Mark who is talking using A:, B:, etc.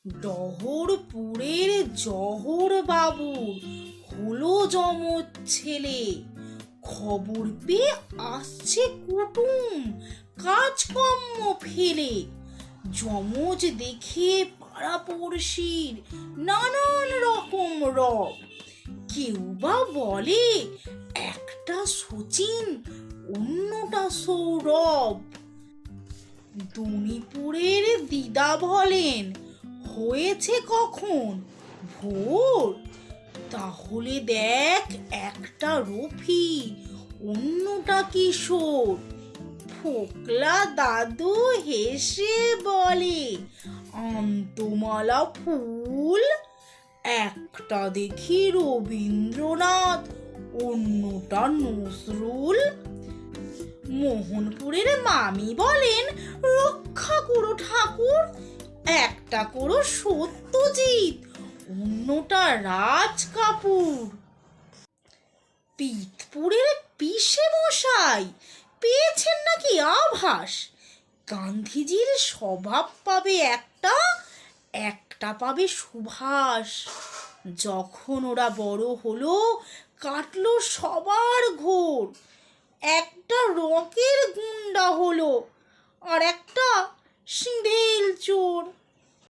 A: ডহরপুরের জহর বাবুর হলো যমজ ছেলে। খবর পেয়ে আসছে কুটুম কাজকর্ম ফেলে। যমজ দেখে পাড়াপড়শির নানান রকম রব। কেউ বা বলে একটা শচীন অন্যটা সৌরভ। দনিপুরের দিদা বলেন হয়েছে কখন ভোর? তাহলে দেখ একটা রফি অন্যটা কিশোর। ফোকলা দাদু হেসে বলে আন্তমালা ফুল। একটা দেখি রবীন্দ্রনাথ অন্যটা নজরুল। মোহনপুরের মামি বলেন রক্ষা করো ঠাকুর, একটা করো সত্যজিৎ অন্যটা রাজ কাপুর। পিতপুরের পিসে মশাই পেয়েছেন নাকি আভাস, গান্ধীজির স্বভাব পাবে একটা, একটা পাবে সুভাষ। যখন ওরা বড় হলো কাটলো সবার ঘোর। একটা রকের গুন্ডা হলো আর একটা সিঁড়েল চোর।